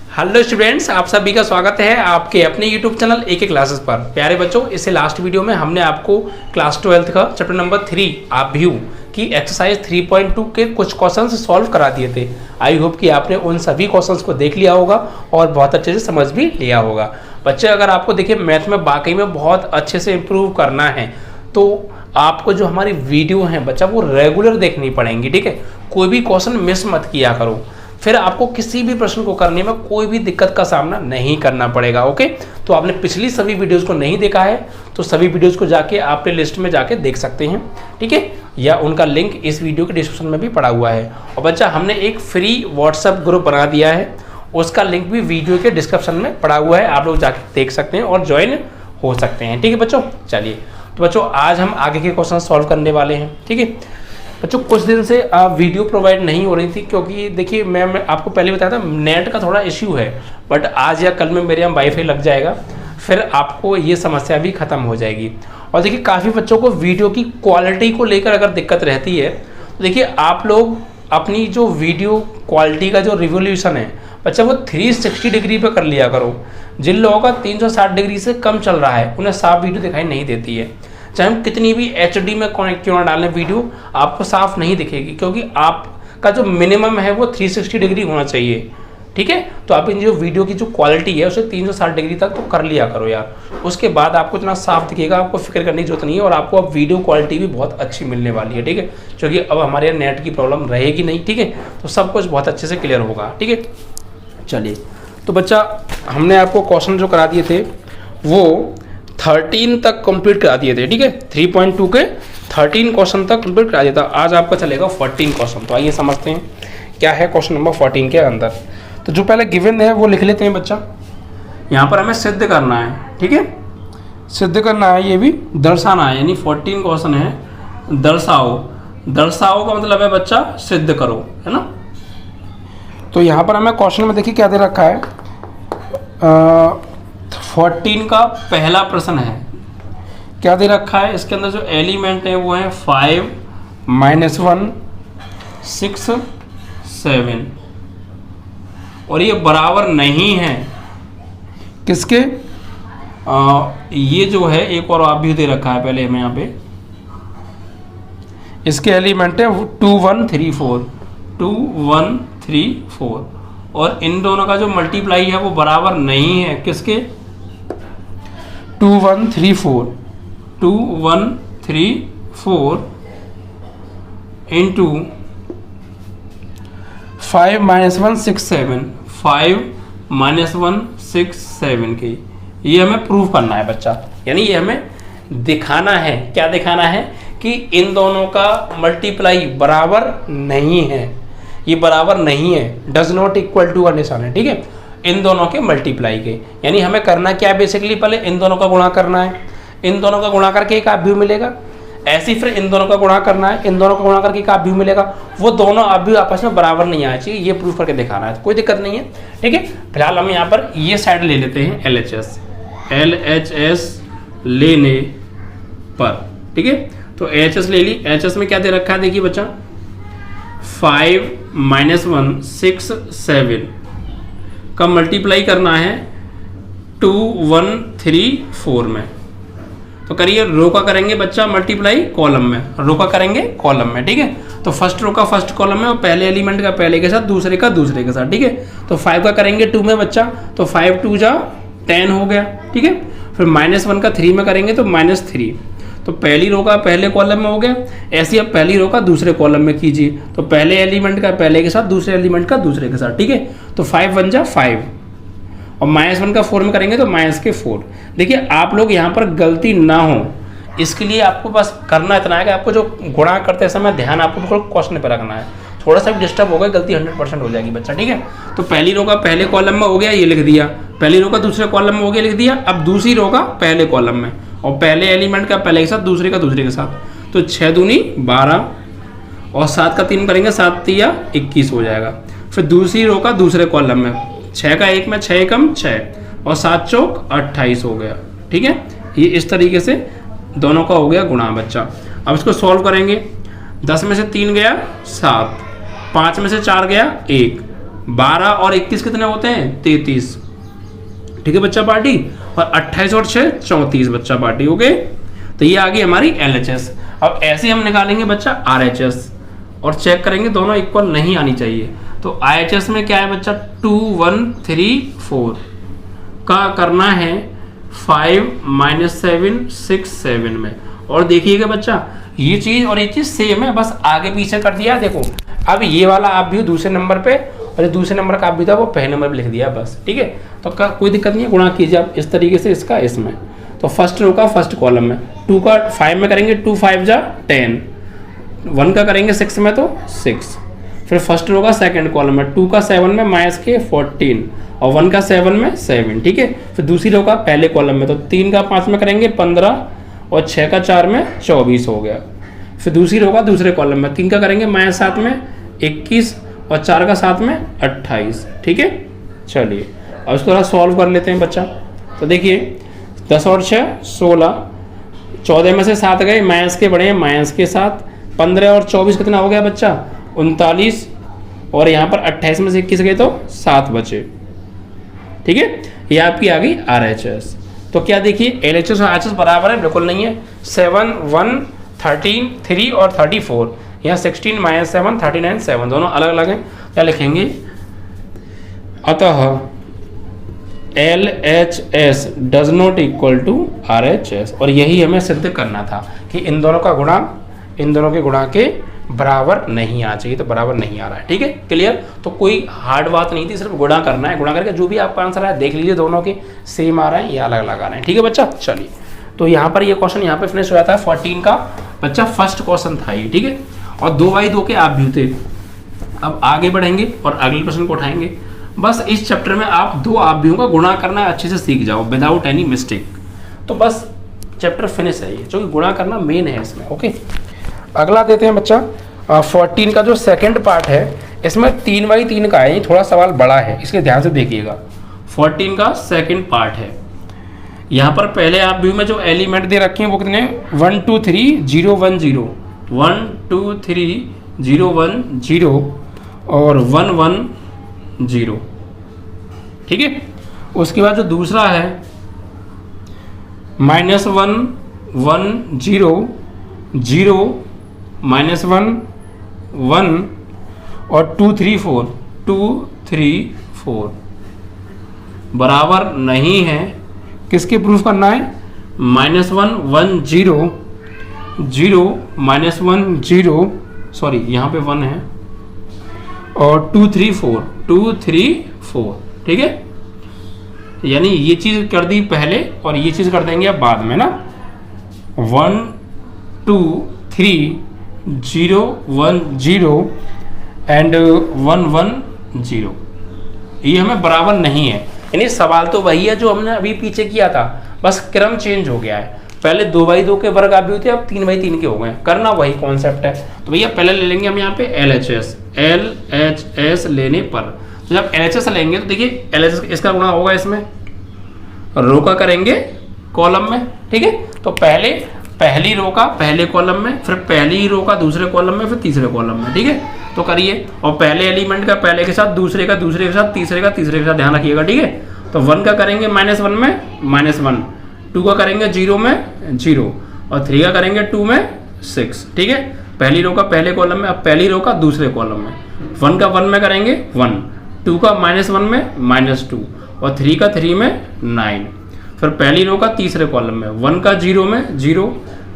Hello students, आप सभी का स्वागत है आपके अपने यूट्यूब चैनल एक क्लासेस पर। प्यारे बच्चों, इससे लास्ट वीडियो में हमने आपको क्लास 12 का चैप्टर नंबर 3 आप व्यू की एक्सरसाइज 3.2 के कुछ क्वेश्चंस सॉल्व करा दिए थे। आई होप कि आपने उन सभी क्वेश्चंस को देख लिया होगा और बहुत अच्छे से समझ भी लिया होगा। बच्चे, अगर आपको देखिए मैथ में वाकई में बहुत अच्छे से इम्प्रूव करना है तो आपको जो हमारी वीडियो है बच्चा वो रेगुलर देखनी पड़ेंगी। ठीक है, कोई भी क्वेश्चन मिस मत किया करो, फिर आपको किसी भी प्रश्न को करने में कोई भी दिक्कत का सामना नहीं करना पड़ेगा। ओके, तो आपने पिछली सभी वीडियोस को नहीं देखा है तो सभी वीडियोस को जाके आप प्ले लिस्ट में जाके देख सकते हैं। ठीक है, या उनका लिंक इस वीडियो के डिस्क्रिप्शन में भी पड़ा हुआ है। और बच्चा, हमने एक फ्री व्हाट्सएप ग्रुप बना दिया है, उसका लिंक भी वीडियो के डिस्क्रिप्शन में पड़ा हुआ है, आप लोग जाके देख सकते हैं और ज्वाइन हो सकते हैं। ठीक है बच्चों, चलिए तो बच्चों आज हम आगे के क्वेश्चन सॉल्व करने वाले हैं। ठीक है बच्चों, कुछ दिन से वीडियो प्रोवाइड नहीं हो रही थी क्योंकि देखिए मैं आपको पहले बताया था नेट का थोड़ा इश्यू है, बट आज या कल में मेरे यहाँ वाईफाई लग जाएगा, फिर आपको ये समस्या भी खत्म हो जाएगी। और देखिए काफ़ी बच्चों को वीडियो की क्वालिटी को लेकर अगर दिक्कत रहती है तो देखिए आप लोग अपनी जो वीडियो क्वालिटी का जो रिवोल्यूशन है बच्चा वो 360 डिग्री पे कर लिया करो। जिन लोगों का 360 डिग्री से कम चल रहा है उन्हें साफ वीडियो दिखाई नहीं देती है, चाहे हम कितनी भी HD में क्यों ना डालें वीडियो, आपको साफ नहीं दिखेगी क्योंकि आपका जो मिनिमम है वो 360 डिग्री होना चाहिए। ठीक है, तो आप इन जो वीडियो की जो क्वालिटी है उसे 360 डिग्री तक तो कर लिया करो यार, उसके बाद आपको इतना साफ दिखेगा, आपको फिक्र करने की जरूरत नहीं है और आपको अब वीडियो क्वालिटी भी बहुत अच्छी मिलने वाली है। ठीक है, क्योंकि अब हमारे यहाँ नेट की प्रॉब्लम रहेगी नहीं। ठीक है, तो सब कुछ बहुत अच्छे से क्लियर होगा। ठीक है, चलिए तो बच्चा हमने आपको क्वेश्चन जो करा दिए थे वो 13 तक कंप्लीट करा दिए थे। ठीक है, 3.2 के 13 क्वेश्चन तक कंप्लीट करा दिया था। आज आपका चलेगा 14 क्वेश्चन। तो आइए समझते हैं क्या है क्वेश्चन नंबर 14 के अंदर। तो जो पहले गिवन है वो लिख लेते हैं बच्चा। यहाँ पर हमें सिद्ध करना है। ठीक है, सिद्ध करना है, ये भी दर्शाना है, यानी 14 क्वेश्चन है दर्शाओ। दर्शाओ का मतलब है बच्चा सिद्ध करो, है ना। तो यहाँ पर हमें क्वेश्चन में देखिए क्या दे रखा है। 14 का पहला प्रश्न है, क्या दे रखा है, इसके अंदर जो एलिमेंट है वो है 5 -1 6 7 और ये बराबर नहीं है किसके, ये जो है एक और आप भी दे रखा है पहले हमें यहाँ पे, इसके एलिमेंट है 2 1 3 4 2 1 3 4 और इन दोनों का जो मल्टीप्लाई है वो बराबर नहीं है किसके, 2 1 3 4 2 1 3 4 इंटू 5 -1 6 7 5 -1 6 7 की ये हमें प्रूव करना है बच्चा। यानी ये हमें दिखाना है, क्या दिखाना है कि इन दोनों का मल्टीप्लाई बराबर नहीं है, ये बराबर नहीं है, डज नॉट इक्वल टू का निशान है। ठीक है, इन दोनों के मल्टीप्लाई के, यानी हमें करना क्या बेसिकली, पहले इन दोनों का गुणा करना है, इन दोनों का गुणा करके एक आव्यूह मिलेगा, ऐसे ही फिर इन दोनों का गुणा करना है, इन दोनों का गुणा करके एक आव्यूह मिलेगा, वो दोनों आव्यूह आपस में बराबर नहीं आना चाहिए, ये प्रूफ करके दिखाना है, कोई दिक्कत नहीं है। ठीक है, फिलहाल हम यहाँ पर ये साइड ले लेते हैं LHS लेने पर। ठीक है, तो LHS ले ली। LHS में क्या दे रखा है देखिए बच्चा, 5 -1 6 7 का मल्टीप्लाई करना है 2 1 3 4 में। तो करिए, रो का करेंगे बच्चा मल्टीप्लाई कॉलम में, रो का करेंगे कॉलम में। ठीक है, तो फर्स्ट रो का फर्स्ट कॉलम में और पहले एलिमेंट का पहले के साथ, दूसरे का दूसरे के साथ। ठीक है, तो 5 का करेंगे 2 में बच्चा, तो 5 2 जा 10 हो गया। ठीक है, फिर -1 का 3 में करेंगे तो -3, तो पहली रो का पहले कॉलम में हो गया। ऐसे ही अब पहली रो का दूसरे कॉलम में कीजिए, तो पहले एलिमेंट का पहले के साथ, दूसरे एलिमेंट का दूसरे के साथ। ठीक है, तो 5 1 जा 5 और -1 का 4 में करेंगे तो -4। देखिए आप लोग यहाँ पर गलती ना हो इसके लिए आपको बस करना इतना है कि आपको जो गुणा करते समय ध्यान आपको बिल्कुल क्वेश्चन पर रखना है, थोड़ा सा भी डिस्टर्ब होगा गलती 100% हो जाएगी बच्चा। ठीक है, तो पहली रो का पहले कॉलम में हो गया, ये लिख दिया, पहली रो का दूसरे कॉलम में हो गया, लिख दिया। अब दूसरी रो का पहले कॉलम में और पहले एलिमेंट का पहले के साथ, दूसरे का दूसरे के साथ, तो 6 दूनी 12 और 7 का 3 करेंगे 7 3 21 हो जाएगा। फिर दूसरी रो का दूसरे कॉलम में 6 का 1 में 6 कम 6 और 7 चौक 28 हो गया। ठीक है, ये इस तरीके से दोनों का हो गया गुणा बच्चा। अब इसको सॉल्व करेंगे, 10 में से 3 गया 7, 5 में से 4 गया 1, 12 और 21 कितने होते हैं? 33। ठीक है बच्चा पार्टी। और 28 और 6 34 बच्चा पार्टी। ओके, तो ये आ गई हमारी LHS। अब ऐसे हम निकालेंगे बच्चा RHS और चेक करेंगे दोनों इक्वल नहीं आनी चाहिए। तो IHS में क्या है बच्चा? 2 1 3 4 का करना है 5 7 6 7 में। और देखिएगा बच्चा ये चीज और ये चीज सेम है, बस आगे पीछे कर दिया। देखो अब ये वाला आप भी दूसरे नंबर पे और ये दूसरे नंबर का आप भी था वो पहले नंबर पे लिख दिया बस। ठीक है, तो कोई दिक्कत नहीं है, गुणा कीजिए आप इस तरीके से इसका इसमें। तो फर्स्ट रो का फर्स्ट कॉलम में 2 का 5 में करेंगे 2 5 जा 10, 1 का करेंगे 6 में तो 6। फिर फर्स्ट रो का सेकंड कॉलम में 2 का 7 में माइनस के 14 और 1 का 7 में 7। ठीक है, फिर दूसरी रो का पहले कॉलम में तो 3 का 5 में करेंगे 15 और 6 का 4 में 24 हो गया। फिर दूसरी रो का दूसरे कॉलम में 3 का करेंगे माइनस 7 में 21 और 4 का 7 में 28। ठीक है, चलिए अब इसको थोड़ा सॉल्व कर लेते हैं बच्चा। तो देखिए 10 और 6 16, 14 में से 7 गए, माइनस के बढ़े माइनस के 7, 15 और 24 कितना हो गया बच्चा? 39, और यहाँ पर 28 में से 21 गए तो 7 बचे। ठीक है, ये आपकी आ गई RHS। तो क्या देखिए LHS और RHS बराबर है? बिल्कुल नहीं है। 7 1 13 3 और 34, यहाँ 16 माइनस 7 39 7 दोनों अलग अलग हैं। क्या लिखेंगे? अतः LHS does not equal to RHS। और यही हमें सिद्ध करना था कि इन दोनों का गुणा इन दोनों के गुणा के बराबर नहीं आना चाहिए, तो बराबर नहीं आ रहा है। ठीक है, क्लियर। तो कोई हार्ड बात नहीं थी, सिर्फ गुणा करना है। गुणा करके जो भी आपका आंसर है देख लीजिए, दोनों के सेम आ रहा है या अलग अलग आ रहे हैं। ठीक है बच्चा, चलिए तो यहाँ पर ये क्वेश्चन यहाँ पे फिनिश हो जाता है। 14 का बच्चा फर्स्ट क्वेश्चन था ये। ठीक है, और 2x2 के आप भी थे। अब आगे बढ़ेंगे और अगले प्रश्न को उठाएंगे। बस इस चैप्टर में आप 2 आव्यूहों का गुणा करना अच्छे से सीख जाओ विदाउट एनी मिस्टेक, तो बस चैप्टर फिनिश है ये, जो कि गुणा करना मेन है इसमें। ओके, अगला देते हैं बच्चा 14 का जो सेकंड पार्ट है, इसमें 3x3 का है। ये थोड़ा सवाल बड़ा है, इसके ध्यान से देखिएगा। 14 का सेकंड पार्ट है। यहाँ पर पहले आप व्यू में जो एलिमेंट दे रखे हैं वो कितने? 1 2 3 0 1 0, 1 2 3 0 1 0 और 1 1 0। ठीक है, उसके बाद जो दूसरा है -1 1 0 0 -1 1 और 2 3 4 2 3 4 बराबर नहीं है। किसके प्रूफ करना है? -1 1 0 0 -1 0, सॉरी यहाँ पे 1 है, और 2 3 4 2 3 4। ठीक है, यानी ये चीज कर दी पहले और ये चीज कर देंगे अब बाद में ना। 1 2 3 0 1 0 एंड 1 1 0, ये हमें बराबर नहीं है। यानी सवाल तो वही है जो हमने अभी पीछे किया था, बस क्रम चेंज हो गया है। पहले 2x2 के वर्ग आप भी होते, अब 3x3 के हो गए। करना वही कॉन्सेप्ट है। तो भैया पहले ले लेंगे हम यहाँ पे LHS लेने पर। तो जब LHS लेंगे तो देखिए LHS इसका गुणा होगा इसमें, रो का करेंगे कॉलम में। ठीक है, तो पहले पहली रो का पहले कॉलम में, फिर पहली रो का दूसरे कॉलम में, फिर तीसरे कॉलम में। ठीक है, तो करिए। और पहले एलिमेंट का पहले के साथ, दूसरे का दूसरे के साथ, तीसरे का तीसरे के साथ, ध्यान रखिएगा। ठीक है, तो 1 का करेंगे -1 में -1, 2 का करेंगे 0 में 0 और 3 का करेंगे 2 में 6। ठीक है, पहली रो का पहले कॉलम में, अब पहली रो का दूसरे कॉलम में। 1 का 1 में करेंगे 1, 2 का -1 में -2 और 3 का 3 में 9। फिर पहली रो का तीसरे कॉलम में 1 का 0 में 0,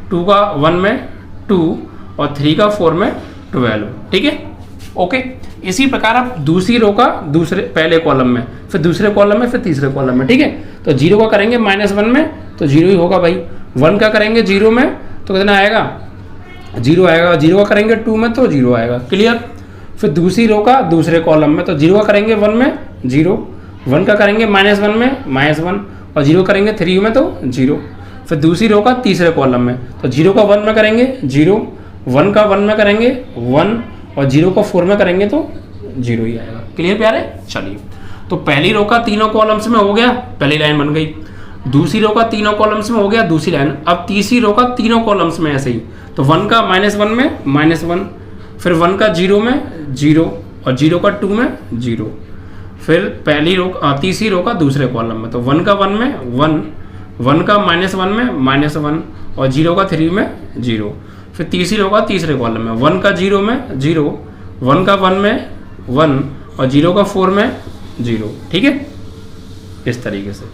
2 का 1 में 2 और 3 का 4 में 12। ठीक है, ओके। इसी प्रकार आप दूसरी रो का दूसरे पहले कॉलम में, फिर दूसरे कॉलम में, फिर तीसरे कॉलम में। ठीक है, तो 0 का करेंगे -1 में तो 0 ही होगा भाई। 1 का करेंगे 0 में तो कितना आएगा? 0 आएगा। 0 का करेंगे 2 में तो 0 आएगा। क्लियर। फिर दूसरी रो का दूसरे कॉलम में तो 0 का करेंगे 1 में 0, 1 का करेंगे -1 में -1 और 0 करेंगे 3 में तो 0। फिर दूसरी रो का तीसरे कॉलम में तो 0 का 1 में करेंगे 0, 1 का 1 में करेंगे 1 और 0 को 4 में करेंगे तो 0 ही आएगा। क्लियर प्यारे? चलिए, तो पहली रो का तीनों कॉलम्स में हो गया, पहली लाइन बन गई। दूसरी रो का तीनों कॉलम्स में हो गया, दूसरी लाइन। अब तीसरी रो का तीनों कॉलम्स में ऐसे ही, तो 1 का -1 में -1, फिर 1 का 0 में 0, और 0 का 2 में 0। फिर पहली रो तीसरी रो का दूसरे कॉलम में, तो 1 का 1 में 1, 1 का -1 में -1 और 0 का 3 में 0। फिर तीसरी रो का तीसरे कॉलम में 1 का 0 में 0, 1 का 1 में 1 और 0 का 4 में 0। ठीक है, इस तरीके से।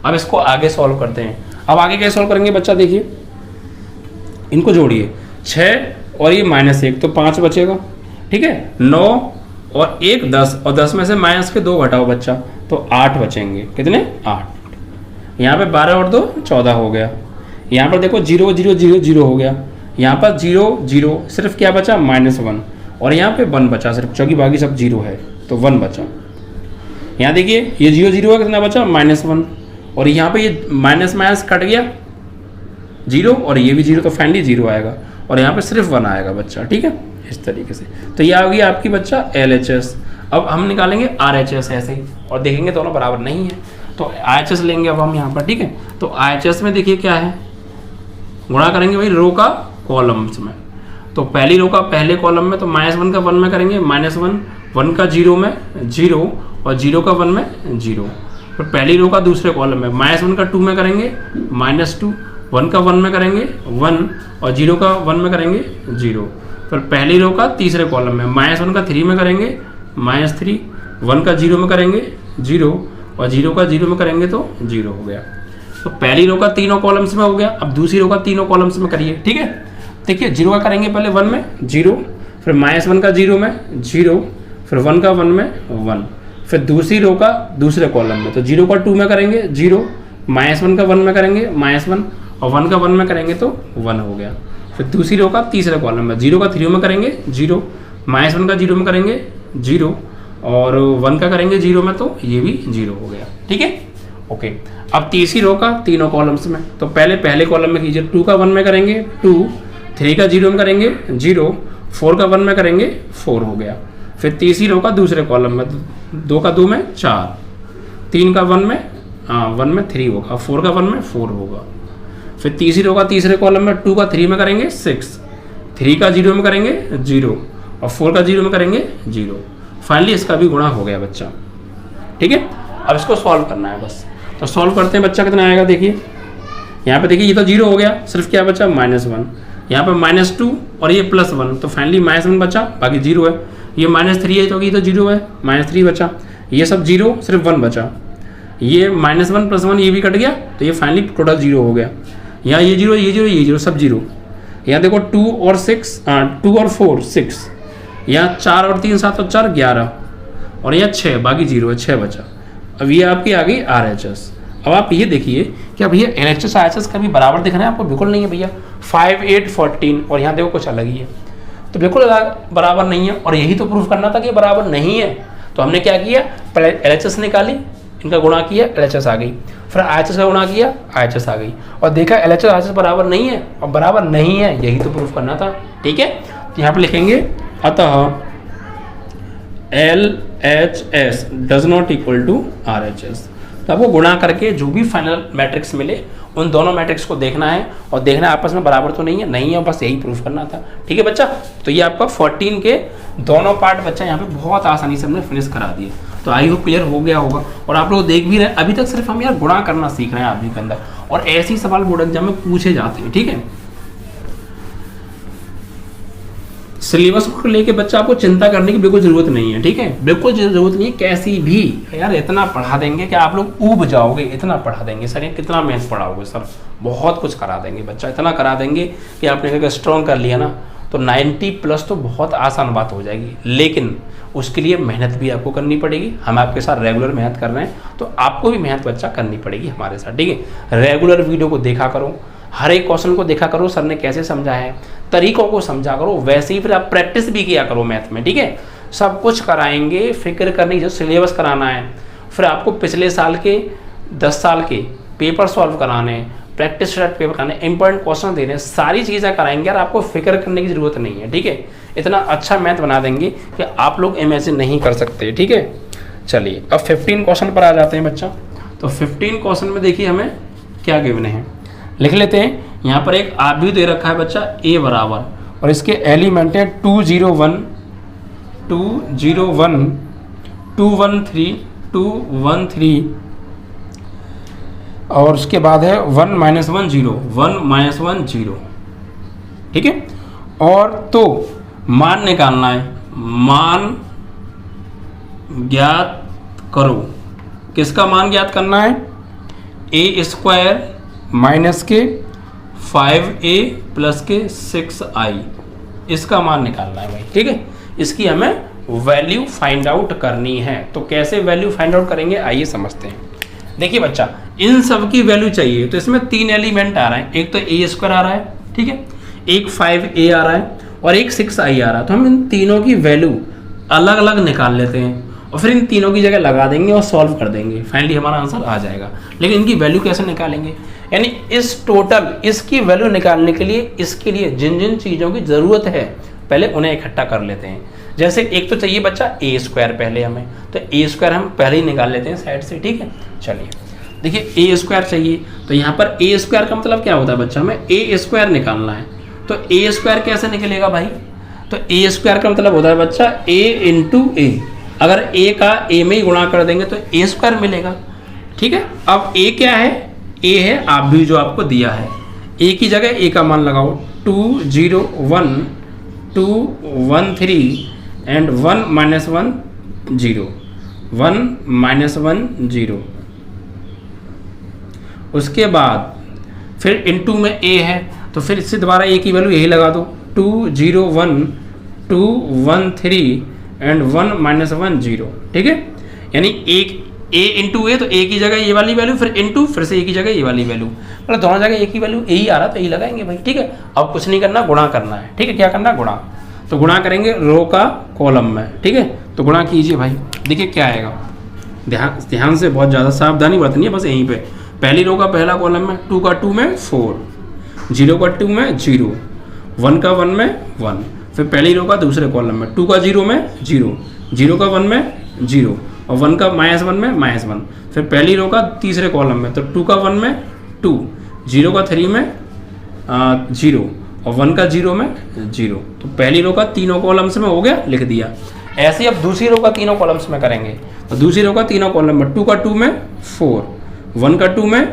अब इसको आगे सॉल्व करते हैं। अब आगे कैसे सॉल्व करेंगे बच्चा, देखिए इनको जोड़िए, 6 और ये -1 तो 5 बचेगा। ठीक है, 9 और 1 10 और 10 में से माइनस के 2 घटाओ बच्चा, तो 8 बचेंगे। कितने? 8। यहाँ पे 12 और 2 14 हो गया। यहाँ पर देखो 0 0 0 0 हो गया। यहाँ पर 0 0 सिर्फ क्या बचा? -1 और यहाँ पे 1 बचा सिर्फ, क्योंकि बाकी सब 0 है तो 1 बचा। यहाँ देखिए ये 0 0 है, कितना बचा? -1 और यहाँ पे ये माइनस माइनस कट गया 0 और ये भी 0, तो फाइनली 0 आएगा और यहाँ पे सिर्फ 1 आएगा बच्चा। ठीक है, इस तरीके से। तो ये आ गई आपकी बच्चा LHS। अब हम निकालेंगे RHS ऐसे ही और देखेंगे दोनों बराबर नहीं है, तो IHS लेंगे अब हम यहाँ पर। ठीक है, तो IHS में देखिए क्या है, गुणा करेंगे भाई रो का कॉलम्स में। तो पहली रो का पहले कॉलम में तो -1 का 1 में करेंगे -1, 1 का 0 में 0 और 0 का 1 में 0। फिर पहली रो का दूसरे कॉलम में -1 का 2 में करेंगे -2, 1 का 1 में करेंगे 1 और 0 का 1 में करेंगे 0। फिर पहली रो का तीसरे कॉलम में -1 का 3 में करेंगे -3, 1 का 0 में करेंगे 0 और 0 का 0 में करेंगे तो 0 हो गया। तो पहली रो का तीनों कॉलम्स में हो गया। अब दूसरी रो का तीनों कॉलम्स में करिए। ठीक है, देखिए 0 का करेंगे पहले 1 में 0, फिर -1 का 0 में 0, फिर 1 का 1 में 1, फिर दूसरी रो का दूसरे कॉलम में तो 0 का 2 में करेंगे 0, -1 का 1 में करेंगे -1 और 1 का 1 में करेंगे तो 1 हो गया। फिर दूसरी रो का तीसरे कॉलम में 0 का 3 में करेंगे 0, -1 का 0 में करेंगे 0 और 1 का करेंगे 0 में तो ये भी 0 हो गया। ठीक है, ओके। अब तीसरी रो का तीनों कॉलम्स में, तो पहले कॉलम में कीजिए 2 का 1 में करेंगे 2, 3 का 0 में करेंगे 0, 4 का 1 में करेंगे 4 हो गया। फिर तीसरी रो का दूसरे कॉलम में 2 का 2 में 4, 3 का 1 में 3 होगा, 4 का 1 में 4 होगा। फिर तीसरी रो का तीसरे कॉलम में 2 का 3 में करेंगे 6, 3 का 0 में करेंगे 0 और 4 का 0 में करेंगे 0। फाइनली इसका भी गुणा हो गया बच्चा। ठीक है, अब इसको सॉल्व करना है बस। तो सॉल्व करते हैं बच्चा, कितना आएगा देखिए। यहाँ पे देखिए ये तो 0 हो गया, सिर्फ क्या बचा? -1। यहाँ पे -2 और ये +1, तो फाइनली -1 बचा, बाकी 0 है। ये -3 है तो ये तो 0 है, -3 बचा। ये सब 0, सिर्फ 1 बचा। ये -1 + 1 ये भी कट गया, तो ये फाइनली टोटल 0 हो गया। यहाँ ये 0 ये 0 ये 0 सब 0। यहाँ देखो 2 और 4 6, यहाँ 4 और 3 7 और 4 11 और यहाँ 6, बाकी 0 है, 6 बचा। अब ये आपकी आ गई RHS। अब आप ये देखिए कि अब भैया LHS RHS कभी बराबर दिख रहे हैं आपको? बिल्कुल नहीं है भैया, 5 8 14 और यहाँ देखो कुछ अलग ही है, तो बिल्कुल बराबर नहीं है। और यही तो प्रूफ करना था कि बराबर नहीं है, तो हमने क्या किया, पहले LHS निकाली, इनका गुणा किया, LHS आ गई। फिर RHS का गुणा किया, RHS आ गई और देखा LHS RHS बराबर नहीं है, और बराबर नहीं है यही तो प्रूफ करना था। ठीक है, तो यहाँ पे लिखेंगे अतः LHS does not equal to RHS। तो आपको गुणा करके जो भी फाइनल मैट्रिक्स मिले उन दोनों मैट्रिक्स को देखना है और देखना है आपस में बराबर तो नहीं है, बस यही प्रूफ करना था। ठीक है बच्चा, तो ये आपका 14 के दोनों पार्ट बच्चा यहाँ पे बहुत आसानी से हमने फिनिश करा दिए। तो आई होप क्लियर हो गया होगा और आप लोग देख भी रहे हैं। अभी तक सिर्फ हम यार गुणा करना सीख रहे हैं आदमी के अंदर, और ऐसे ही सवाल बोर्ड एग्जाम में पूछे जाते हैं। ठीक है, सिलेबस को लेके बच्चा आपको चिंता करने की बिल्कुल जरूरत नहीं है। ठीक है, बिल्कुल जरूरत नहीं है कैसी भी। यार इतना पढ़ा देंगे कि आप लोग ऊब जाओगे, इतना पढ़ा देंगे सर। ये कितना मैथ पढ़ाओगे सर? बहुत कुछ करा देंगे बच्चा, इतना करा देंगे कि आपने अगर स्ट्रॉन्ग कर लिया ना तो 90+ तो बहुत आसान बात हो जाएगी। लेकिन उसके लिए मेहनत भी आपको करनी पड़ेगी। हम आपके साथ रेगुलर मेहनत कर रहे हैं, तो आपको भी मेहनत बच्चा करनी पड़ेगी हमारे साथ। ठीक है, रेगुलर वीडियो को देखा करो, हर एक क्वेश्चन को देखा करो, सर ने कैसे समझा है, तरीकों को समझा करो। वैसे ही फिर आप प्रैक्टिस भी किया करो मैथ में। ठीक है, सब कुछ कराएंगे, फिक्र करने की जो सिलेबस कराना है, फिर आपको पिछले साल के 10 साल के पेपर सॉल्व कराने, प्रैक्टिस सेट पेपर कराने, इंपॉर्टेंट क्वेश्चन देने, सारी चीज़ें कराएंगे। और आपको फिक्र करने की जरूरत नहीं है। ठीक है, इतना अच्छा मैथ बना देंगे कि आप लोग इमेजिन नहीं कर सकते। ठीक है, चलिए अब 15 क्वेश्चन पर आ जाते हैं बच्चा। तो 15 क्वेश्चन में देखिए हमें क्या गिवन है, लिख लेते हैं। यहाँ पर एक आप भी दे रखा है बच्चा A बराबर, और इसके एलिमेंट है 2 0 1 201 213 213 और उसके बाद है 1 -1 0 1 -1 0। ठीक है, और तो मान निकालना है, मान ज्ञात करो। किसका मान ज्ञात करना है? a² माइनस के 5a प्लस के 6i, इसका मान निकालना है भाई। ठीक है, इसकी हमें वैल्यू फाइंड आउट करनी है। तो कैसे वैल्यू फाइंड आउट करेंगे, आइए समझते हैं। देखिए बच्चा, इन सब की वैल्यू चाहिए तो इसमें 3 एलिमेंट आ रहा है। एक तो a² आ रहा है, ठीक है, एक 5a आ रहा है और एक 6i आ रहा है। तो हम इन तीनों की वैल्यू अलग अलग निकाल लेते हैं और फिर इन तीनों की जगह लगा देंगे और सॉल्व कर देंगे, फाइनली हमारा आंसर आ जाएगा। लेकिन इनकी वैल्यू कैसे निकालेंगे, यानी इस टोटल इसकी वैल्यू निकालने के लिए इसके लिए जिन जिन चीज़ों की ज़रूरत है पहले उन्हें इकट्ठा कर लेते हैं। जैसे एक तो चाहिए बच्चा a² पहले हमें, तो a² हम पहले ही निकाल लेते हैं साइड से। ठीक है, चलिए देखिए a² चाहिए, तो यहाँ पर a² का मतलब क्या होता है बच्चा, हमें a² निकालना है। तो a² कैसे निकलेगा भाई, तो a² का मतलब होता है बच्चा a इंटू a। अगर a का a में ही गुणा कर देंगे तो a² मिलेगा। ठीक है, अब a क्या है, a है आप भी जो आपको दिया है, a की जगह a का मान लगाओ, 201 213 एंड 1 -1 0 1 -1 0। उसके बाद फिर इनटू में a है तो फिर इससे दोबारा a की वैल्यू यही लगा दो, 201 213 एंड 1 -1 0। ठीक है, यानी एक a इंटू a, तो a की जगह ये वाली वैल्यू, फिर इंटू फिर से a की जगह ये वाली वैल्यू, मतलब दोनों जगह a की वैल्यू यही आ रहा तो यही लगाएंगे भाई। ठीक है, अब कुछ नहीं करना, गुणा करना है। ठीक है, क्या करना है, गुणा। तो गुणा करेंगे रो का कॉलम में। ठीक है, तो गुणा कीजिए भाई, देखिए क्या आएगा, ध्यान से, बहुत ज़्यादा सावधानी बरतनी है बस यहीं पे। पहली रो का पहला कॉलम में 2 का 2 में 4, 0 का 2 में 0, 1 का 1 में 1, फिर पहली रो का दूसरे कॉलम में 2 का 0 में 0, 0 का 1 में 0 और 1 का -1 में -1, फिर पहली रो का तीसरे कॉलम में तो 2 का 1 में 2, 0 का 3 में 0 और 1 का 0 में 0। तो पहली रो का तीनों कॉलम्स में हो गया, लिख दिया। ऐसे ही अब दूसरी रो का तीनों कॉलम्स में करेंगे, तो दूसरी रो का तीनों कॉलम में 2 का 2 में 4, 1 का 2 में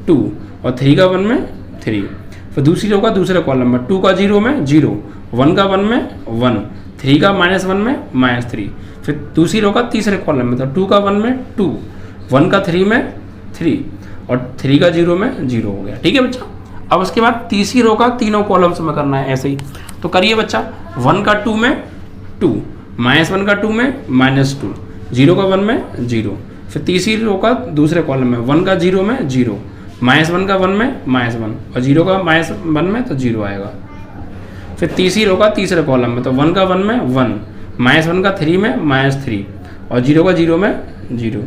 2 और 3 का 1 में 3, फिर दूसरी रो का दूसरे कॉलम में 2 का 0 में 0, 1 का 1 में 1, 3 का -1 में -3, फिर दूसरी रो का तीसरे कॉलम में तो 2 का 1 में 2, 1 का 3 में 3 और 3 का 0 में 0 हो गया। ठीक है बच्चा, अब उसके बाद तीसरी रो का तीनों कॉलम्स में करना है ऐसे ही। तो करिए बच्चा, 1 का 2 में 2, -1 का 2 में -2, 0 का 1 में 0, फिर तीसरी रो का दूसरे कॉलम में 1 का 0 में 0, -1 का 1 में -1 और 0 का -1 में तो 0 आएगा। फिर तीसरी रो का तीसरे कॉलम में तो 1 का 1 में 1, -1 का 3 में -3 और 0 का 0 में 0।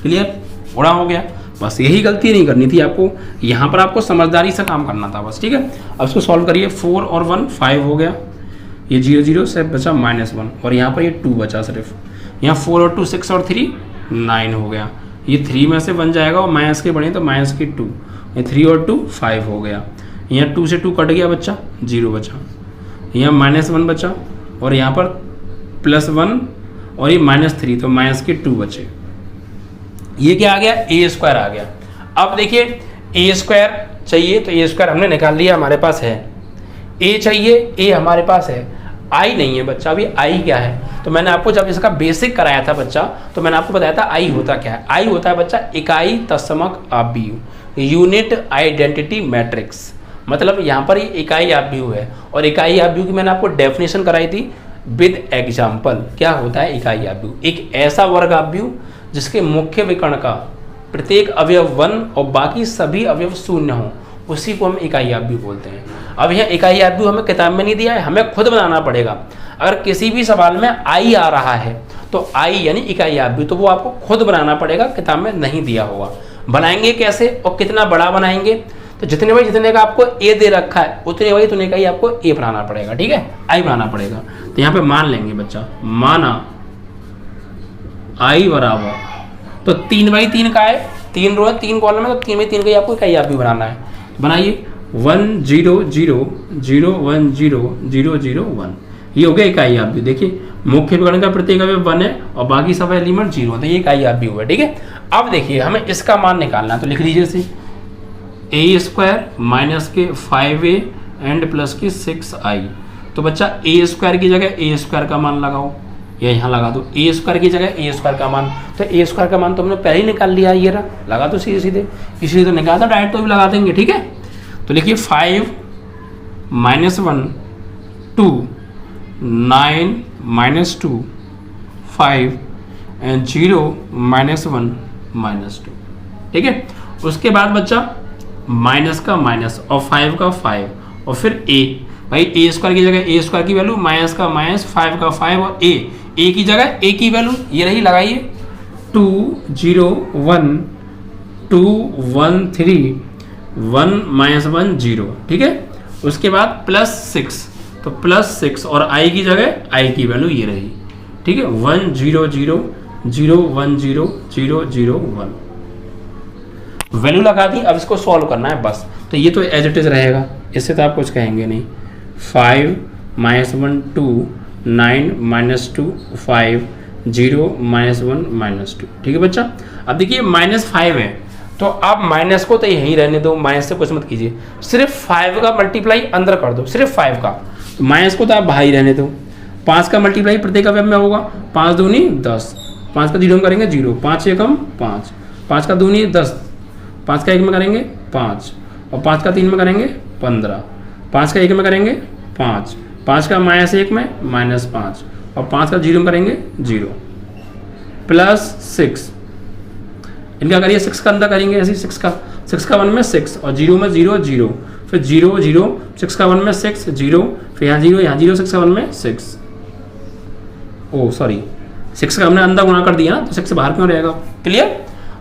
क्लियर, गुणा हो गया। बस यही गलती नहीं करनी थी आपको, यहाँ पर आपको समझदारी से काम करना था बस। ठीक है, अब इसको सॉल्व करिए, 4 और 1 5 हो गया, ये 0 0 से बचा -1 और यहाँ पर ये 2 बचा सिर्फ, यहाँ 4 और 2 6 और 3 9 हो गया, ये 3 में से बन जाएगा और माइनस के बने तो माइनस के 2, ये 3 और 2 5 हो गया, यहाँ 2 से 2 कट गया बच्चा, 0 बचा, यहाँ -1 बचा और यहाँ पर +1 और ये -3 तो माइनस के 2 बचे। ये क्या आ गया, a² आ गया। अब देखिए a² चाहिए तो a² हमने निकाल लिया, हमारे पास है। a चाहिए, a हमारे पास है, i नहीं है बच्चा। अभी i क्या है, तो मैंने आपको जब इसका बेसिक कराया था बच्चा तो मैंने आपको बताया था i होता क्या है। i होता है बच्चा इकाई तत्समक आव्यूह, यूनिट आइडेंटिटी मैट्रिक्स। मतलब यहाँ पर ये इकाई आव्यूह है और इकाई आव्यूह की मैंने आपको डेफिनेशन कराई थी विद एग्जाम्पल। क्या होता है इकाई आव्यूह, एक ऐसा वर्ग आव्यूह जिसके मुख्य विकर्ण का प्रत्येक अवयव 1 और बाकी सभी अवयव 0 हो, उसी को हम इकाई आव्यूह बोलते हैं। अब यह इकाई आव्यूह हमें किताब में नहीं दिया है, हमें खुद बनाना पड़ेगा। अगर किसी भी सवाल में i आ रहा है तो i यानी इकाई आव्यूह, तो वो आपको खुद बनाना पड़ेगा, किताब में नहीं दिया होगा। बनाएंगे कैसे और कितना बड़ा बनाएंगे, तो जितने का आपको a दे रखा है उतने का ही आपको a बनाना पड़ेगा। ठीक है, i बनाना पड़ेगा। तो यहाँ पे मान लेंगे बच्चा, माना i बराबर, तो 3/3 का है, 3 रो है 3 कॉलम है, तो 3/3 का ही आपको इकाई आव्यूह बनाना है। बनाइए 1 0 0 0 1 0 0 0 1, ये हो गया इकाई आव्यूह। देखिए मुख्य विकर्ण का प्रत्येक अवयव 1 है और बाकी सब एलिमेंट 0 है, तो ये इकाई आव्यूह है। ठीक है, अब देखिए हमें इसका मान निकालना है, तो लिख लीजिए इसे ए स्क्वायर माइनस के 5a एंड प्लस के 6i। तो बच्चा ए स्क्वायर की जगह ए स्क्वायर का मान लगाओ, या यहाँ लगा दो ए स्क्वायर की जगह ए स्क्वायर का मान। तो ए स्क्वायर का मान तो हमने पहले ही निकाल लिया, ये रहा, लगा दो सीधे सीधे, इसलिए तो निकाला डायरेक्ट तो भी लगा देंगे। ठीक है, तो लिखिए 5 -1 2 9 -2 5 एंड 0 -1 -2। ठीक है, उसके बाद बच्चा माइनस का माइनस और 5 का 5 और फिर ए, भाई ए स्क्वायर की जगह ए स्क्वायर की वैल्यू, माइनस का माइनस, 5 का 5 और ए की जगह ए की वैल्यू ये रही, लगाइए 2 0 1 2 1 3 1 -1 0। ठीक है, उसके बाद +6, तो +6 और आई की जगह आई की वैल्यू ये रही। ठीक है, 1 0 0 0 1 0 0 0 1 वैल्यू लगा दी। अब इसको सॉल्व करना है बस, तो ये तो एज इट इज रहेगा, इससे तो आप कुछ कहेंगे नहीं। 5 -1 2 9 -2 5 0 -1 -2। ठीक है बच्चा, अब देखिए -5 है, तो आप माइनस को तो यहीं रहने दो, माइनस से कुछ मत कीजिए, सिर्फ 5 का मल्टीप्लाई अंदर कर दो, सिर्फ 5 का, तो माइनस को तो आप बाहर ही रहने दो। 5 का मल्टीप्लाई प्रत्येक अवयव में होगा, 5 दूनी 10, 5 का 0 में करेंगे 0, 5 एकम 5, 5 का दूनी 10, 5 का 1 में करेंगे 5 और 5 का 3 में करेंगे 15, 5 का 1 में करेंगे 5, 5 का -1 में -5 और 5 का 0 में करेंगे 0 +6। इनका करिए 6 का अंदर करेंगे ऐसे, 6 का 1 में 6 और 0 में 0 0, फिर 0 0, 6 का 1 में 6 0, फिर यहाँ 0 यहाँ 0, 6 का 1 में 6, ओ सॉरी 6 का हमने अंदर गुणा कर दिया ना, तो 6 से बाहर क्यों रहेगा। क्लियर,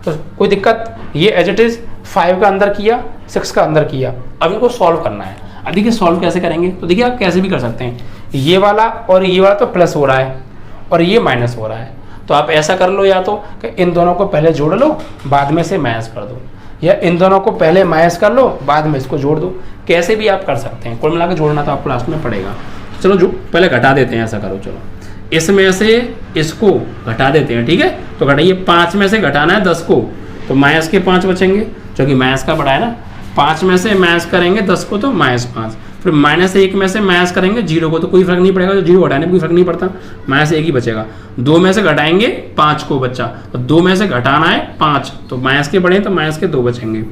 तो कोई दिक्कत, ये एज इट इज 5 का अंदर किया, 6 का अंदर किया। अब इनको सॉल्व करना है। अब देखिए सॉल्व कैसे करेंगे, तो देखिए आप कैसे भी कर सकते हैं, ये वाला और ये वाला तो प्लस हो रहा है और ये माइनस हो रहा है, तो आप ऐसा कर लो, या तो कि इन दोनों को पहले जोड़ लो बाद में से माइनस कर दो, या इन दोनों को पहले माइनस कर लो बाद में इसको जोड़ दो, कैसे भी आप कर सकते हैं। कुल मिला के जोड़ना तो आपको लास्ट में पड़ेगा। चलो जो पहले घटा देते हैं, ऐसा करो, चलो इसमें से इसको घटा देते हैं। ठीक है, तो घटाइए, 5 में से घटाना है 10 को, तो माइनस के 5 बचेंगे, क्योंकि माइनस का बड़ा है ना। 5 में से माइनस करेंगे 10 को तो -5, फिर -1 में से माइनस करेंगे 0 को, तो कोई फर्क नहीं पड़ेगा, 0 घटाने में कोई फर्क नहीं पड़ता, -1 ही बचेगा। 2 में से घटाएंगे 5 को बच्चा, तो 2 में से घटाना है 5, तो माइनस के बड़े हैं तो माइनस के 2 बचेंगे।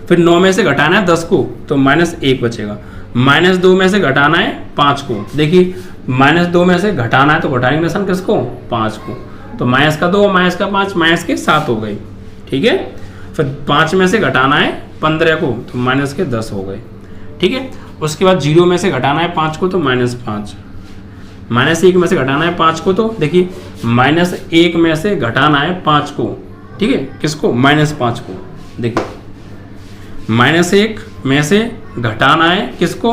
फिर 9 में से घटाना है 10 को, तो -1 बचेगा। -2 में से घटाना है 5 को, देखिए -2 में से घटाना है तो घटाने का निशान किसको, 5 को, तो माइनस का 2 माइनस का 5 माइनस के 7 हो गए। ठीक है, फिर 5 में से घटाना है 15 को, तो माइनस के 10 हो गए। ठीक है, उसके बाद 0 में से घटाना है 5 को, तो -5, -1 में से घटाना है 5 को, तो देखिए -1 में से घटाना है 5 को। ठीक है, किसको, -5 को, देखिए -1 में से घटाना है किसको,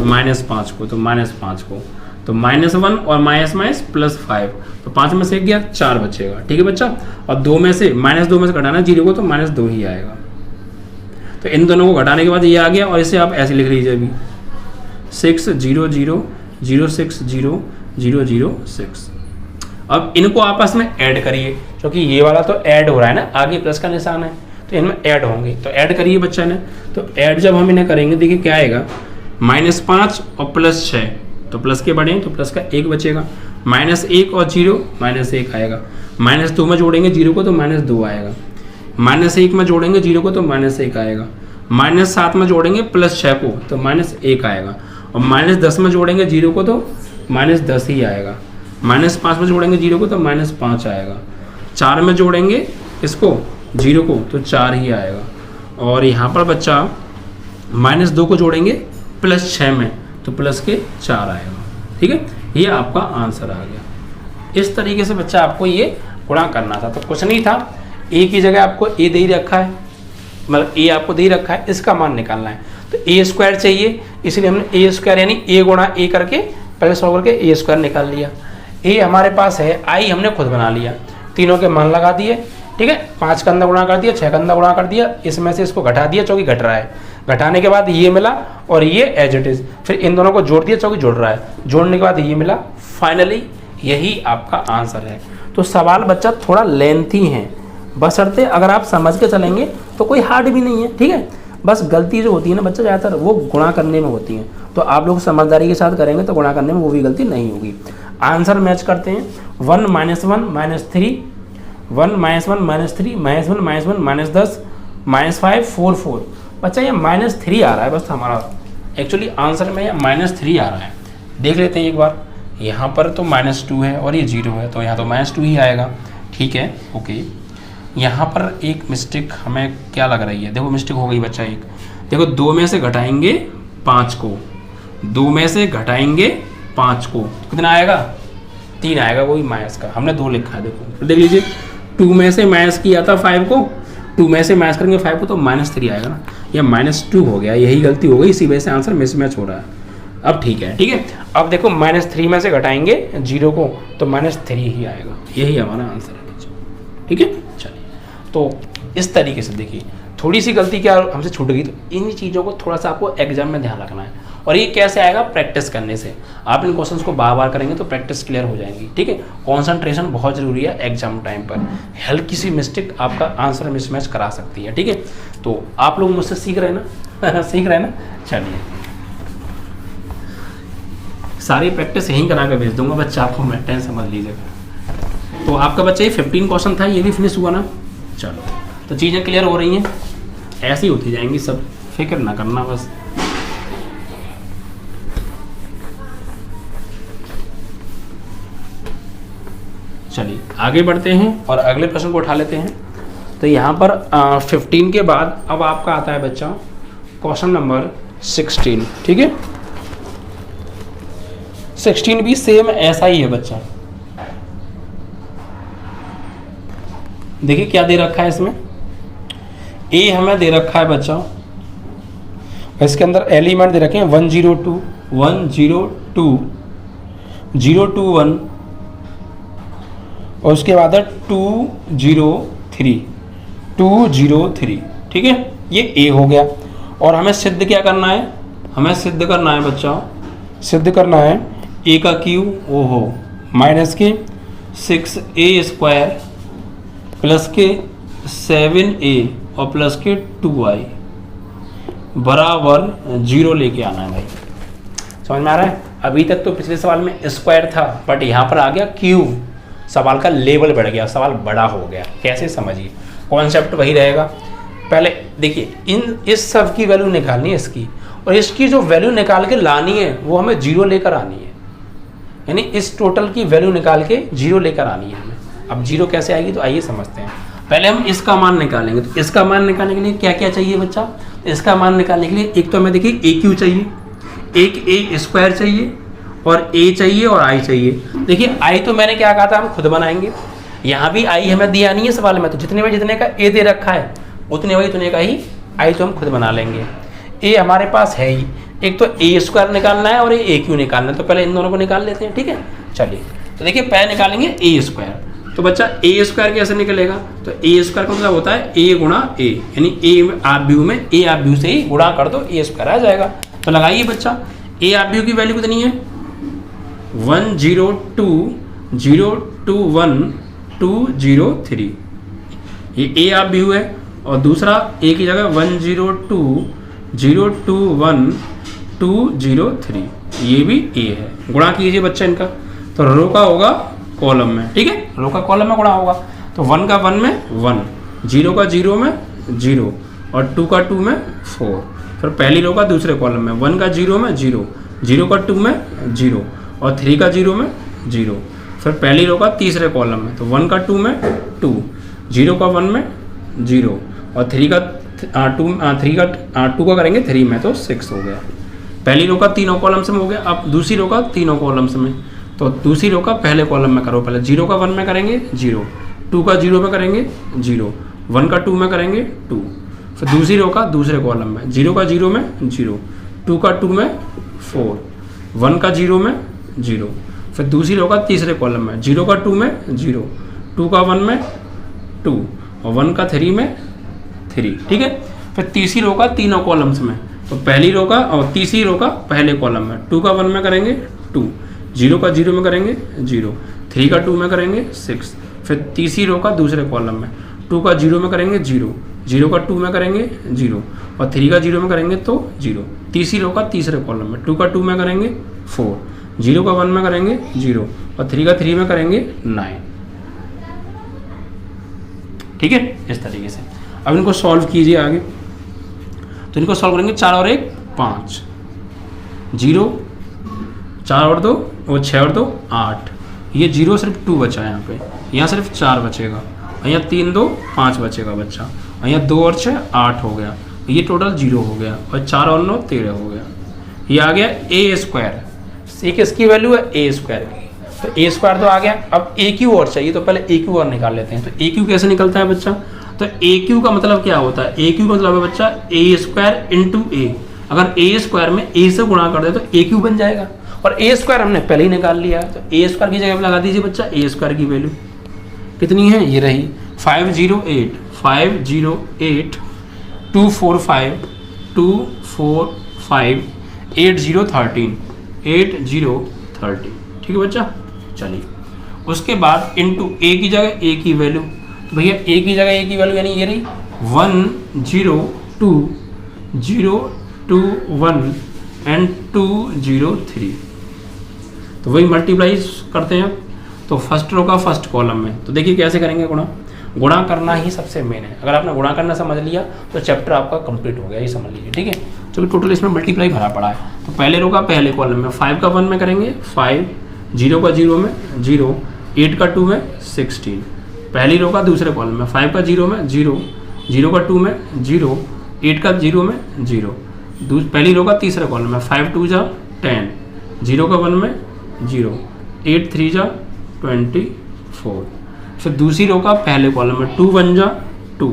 -5 को, तो -5 को, तो -1 और माइनस +5, तो 5 में से 1 गया 4 बचेगा। ठीक है बच्चा, और 2 में से -2 में से घटाना है 0 को, तो -2 ही आएगा। तो इन दोनों को घटाने के बाद ये आ गया, और इसे आप ऐसे लिख लीजिए अभी 6 0 0 0 6 0 0 0 6। अब इनको आपस में ऐड करिए, क्योंकि ये वाला तो ऐड हो रहा है ना, आगे प्लस का निशान है, तो इनमें ऐड होंगे, तो ऐड करिए बच्चा ने। तो ऐड जब हम इन्हें करेंगे, देखिए क्या आएगा, -5 और +6, तो प्लस के बड़े हैं तो प्लस का 1 बचेगा। -1 और 0 -1 आएगा। -2 में जोड़ेंगे 0 को, तो -2 आएगा। -1 में जोड़ेंगे 0 को, तो -1 आएगा। -7 में जोड़ेंगे +6 को, तो -1 आएगा। और -10 में जोड़ेंगे 0 को, तो -10 ही आएगा। -5 में जोड़ेंगे 0 को, तो -5 आएगा। 4 में जोड़ेंगे इसको 0 को, तो 4 ही आएगा। और यहाँ पर बच्चा -2 को जोड़ेंगे +6 में, तो प्लस के 4 आएगा। ठीक है, ये आपका आंसर आ गया। इस तरीके से बच्चा आपको ये गुणा करना था, तो कुछ नहीं था, ए की जगह आपको ए दे ही रखा है, मतलब ए आपको दे ही रखा है, इसका मान निकालना है। तो ए स्क्वायर चाहिए, इसलिए हमने ए स्क्वायर यानी ए गुणा ए करके पहले सॉल्व करके ए स्क्वायर निकाल लिया। ए हमारे पास है, आई हमने खुद बना लिया, तीनों के मान लगा दिए। ठीक है, 5 का अंदर गुणा कर दिया, 6 का अंदर गुणा कर दिया, इसमें से इसको घटा दिया क्योंकि घट रहा है, घटाने के बाद ये मिला और ये एज इट इज, फिर इन दोनों को जोड़ दिया, चौकी जोड़ रहा है, जोड़ने के बाद ये मिला, फाइनली यही आपका आंसर है। तो सवाल बच्चा थोड़ा लेंथी है, बशर्ते अगर आप समझ के चलेंगे तो कोई हार्ड भी नहीं है, ठीक है। बस गलती जो होती है ना बच्चा ज़्यादातर वो गुणा करने में होती है, तो आप लोग समझदारी के साथ करेंगे तो गुणा करने में वो भी गलती नहीं होगी। आंसर मैच करते हैं, 1 - 1 - 3, 1 - 1 - 3, -1 - 1 - 10 -5 4 4। बच्चा ये -3 आ रहा है बस हमारा, एक्चुअली आंसर में -3 आ रहा है। देख लेते हैं एक बार, यहाँ पर तो -2 है और ये 0 है, तो यहाँ तो -2 ही आएगा, ठीक है, ओके। यहाँ पर एक मिस्टेक हमें क्या लग रही है, देखो मिस्टेक हो गई बच्चा एक, देखो 2 में से घटाएंगे 5 को, 2 में से घटाएंगे 5 को, कितना आएगा, 3 आएगा, वही माइनस का हमने 2 लिखा है, देखो देख लीजिए, 2 में से माइनस किया था 5 को, 2 में से माइनस करेंगे 5 को तो -3 आएगा ना, या -2 हो गया, यही गलती हो गई, इसी वजह से आंसर मिसमैच हो रहा है। अब ठीक है, ठीक है। अब देखो -3 में से घटाएंगे 0 को तो -3 ही आएगा, यही हमारा आंसर है, ठीक है। चलिए, तो इस तरीके से देखिए, थोड़ी सी गलती क्या हमसे छूट गई, तो इन चीज़ों को थोड़ा सा आपको एग्जाम में ध्यान रखना है। और ये कैसे आएगा, प्रैक्टिस करने से। आप इन क्वेश्चंस को बार बार करेंगे तो प्रैक्टिस क्लियर हो जाएंगी, ठीक है। कंसंट्रेशन बहुत जरूरी है एग्जाम टाइम पर, हल्की सी मिस्टेक आपका आंसर मिसमैच करा सकती है, ठीक है। तो आप लोग मुझसे सीख रहे हैं ना सीख रहे हैं ना, चलिए सारी प्रैक्टिस यहीं करा कर भेज दूंगा बच्चा आपको, मैं टेंशन समझ लीजिएगा। तो आपका बच्चा ये 15 क्वेश्चन था, ये भी फिनिश हुआ ना। चलो, तो चीज़ें क्लियर हो रही हैं, ऐसी होती जाएंगी सब, फिक्र ना करना बस। चलिए आगे बढ़ते हैं और अगले प्रश्न को उठा लेते हैं। तो यहाँ पर 15 के बाद अब आपका आता है बच्चा क्वेश्चन नंबर 16, ठीक है। 16 भी सेम ऐसा ही है बच्चा, देखिए क्या दे रखा है इसमें, ए हमें दे रखा है बच्चा, इसके अंदर एलिमेंट दे रखे हैं 102 102 021 और उसके बाद है 203 203, ठीक है, ये ए हो गया। और हमें सिद्ध क्या करना है, हमें सिद्ध करना है बच्चा, सिद्ध करना है ए का क्यू ओ हो माइनस के 6a² प्लस के 7a और प्लस के 2i बराबर 0 लेके आना है भाई, समझ में आ रहा है। अभी तक तो पिछले सवाल में स्क्वायर था, बट यहाँ पर आ गया क्यूब, सवाल का लेवल बढ़ गया, सवाल बड़ा हो गया। कैसे, समझिए, कॉन्सेप्ट वही रहेगा। पहले देखिए इस सब की वैल्यू निकालनी है इसकी, और इसकी जो वैल्यू निकाल के लानी है वो हमें 0 लेकर आनी है, यानी इस टोटल की वैल्यू निकाल के 0 लेकर आनी है हमें। अब 0 कैसे आएगी, तो आइए समझते हैं। पहले हम इसका मान निकालेंगे, तो इसका मान निकालने के लिए क्या क्या चाहिए बच्चा, इसका मान निकालने के लिए एक तो हमें देखिए ए क्यू चाहिए, एक ए स्क्वायर चाहिए, और ए चाहिए और आई चाहिए। देखिए आई तो मैंने क्या कहा था, हम खुद बनाएंगे, यहाँ भी आई हमें दिया नहीं है सवाल में, तो जितने का ए दे रखा है उतने का ही आई तो हम खुद बना लेंगे। ए हमारे पास है ही, एक तो ए स्क्वायर निकालना है और ए क्यू निकालना है, तो पहले इन दोनों को निकाल लेते हैं, ठीक है। चलिए, तो देखिए पहले निकालेंगे ए स्क्वायर, तो बच्चा ए स्क्वायर कैसे निकलेगा, तो ए स्क्वायर का मतलब होता है ए गुणा ए, यानी ए आप व्यू में ए आप व्यू से ही गुणा कर दो, ए स्क्वायर आ जाएगा। तो लगाइए बच्चा, ए आप व्यू की वैल्यू कितनी है 102 021 203, ये ए आप व्यू है, और दूसरा ए की जगह 102 021 203, ये भी ए है। गुणा कीजिए बच्चा इनका, तो रो का होगा कॉलम में, ठीक है, रो का कॉलम में गुणा होगा, तो 1 का 1 में 1, 0 का 0 में 0 और 2 का 2 में 4। फिर पहली रो का दूसरे कॉलम में 1 का 0 में 0, 0 का 2 में 0 और 3 का 0 में 0। फिर पहली रो का तीसरे कॉलम में, तो 1 का 2 में 2, 0 का 1 में 0 और 3 का 2 का करेंगे 3 में, तो 6 हो गया। पहली रो का तीनों कॉलम्स में हो गया। अब दूसरी रो का तीनों कॉलम्स में, तो दूसरी रो का पहले कॉलम में करो, पहले 0 का 1 में करेंगे 0, 2 का 0 में करेंगे 0, 1 का 2 में करेंगे 2, फिर दूसरी रो का दूसरे कॉलम में 0 का 0 में 0, 2 का 2 में 4, 1 का 0 में 0, फिर दूसरी रो का तीसरे कॉलम में 0 का 2 में 0, 2 का 1 में 2 और 1 का 3 में 3, ठीक है। फिर तीसरी रो का तीनों कॉलम्स में, तो पहली रो का और तीसरी रो का पहले कॉलम में, 2 का 1 में करेंगे 2, 0 का 0 में करेंगे 0, 3 का 2 में करेंगे 6, फिर तीसरी रो का दूसरे कॉलम में 2 का 0 में करेंगे 0, 0 का 2 में करेंगे 0 और 3 का 0 में करेंगे तो 0, तीसरी रो का तीसरे कॉलम में 2 का 2 में करेंगे 4, 0 का 1 में करेंगे 0 और 3 का 3 में करेंगे 9। ठीक है, इस तरीके से। अब इनको सॉल्व कीजिए आगे, तो इनको सॉल्व करेंगे 4 और 1 5, 0, 4 और 2 और 6 और 2 8, ये 0 सिर्फ 2 बचा है यहाँ पे, यहाँ सिर्फ 4 बचेगा, यहाँ 3 2 5 बचेगा बच्चा, यहाँ 2 और 6 8 हो गया, ये टोटल 0 हो गया और 4 और 9 13 हो गया। ये आ गया ए स्क्वायर, ए किसकी वैल्यू है ए स्क्वायर की, तो ए स्क्वायर तो आ गया। अब ए क्यू और चाहिए, तो पहले ए क्यू और निकाल लेते हैं। तो ए क्यू कैसे निकलता है बच्चा, तो ए क्यू का मतलब क्या होता है, ए क्यू का मतलब है बच्चा ए स्क्वायर इंटू ए, अगर ए स्क्वायर में ए से गुणा कर दे तो ए क्यू बन जाएगा, और ए स्क्वायर हमने पहले ही निकाल लिया है, तो ए स्क्वायर की जगह पे लगा दीजिए बच्चा ए स्क्वायर की वैल्यू कितनी है, ये रही 508 245 245 8013 8013। ठीक है बच्चा, चलिए उसके बाद इनटू ए की जगह ए की वैल्यू, तो भैया ए की जगह ए की वैल्यू यानी ये रही 102 एंड 203, तो वही मल्टीप्लाई करते हैं। तो फर्स्ट रो का फर्स्ट कॉलम में, तो देखिए कैसे करेंगे गुणा, गुणा करना ही सबसे मेन है। अगर आपने गुणा करना समझ लिया तो चैप्टर आपका कंप्लीट हो गया, ये समझ लीजिए। ठीक है, चलो टोटल इसमें मल्टीप्लाई भरा पड़ा है, तो पहले रो का पहले कॉलम में 5 का 1 में करेंगे 5, 0 का 0 में 0, 8 का 2 में 16, पहली रो का दूसरे कॉलम में 5 का 0 में 0, 0 का 2 में 0, 8 का 0 में 0, पहली रो का तीसरे कॉलम में 5 2 जा 10, 0 का 1 में 0, 8 3 जा 24, फिर दूसरी रो का पहले कॉलम में 2 1 जा 2,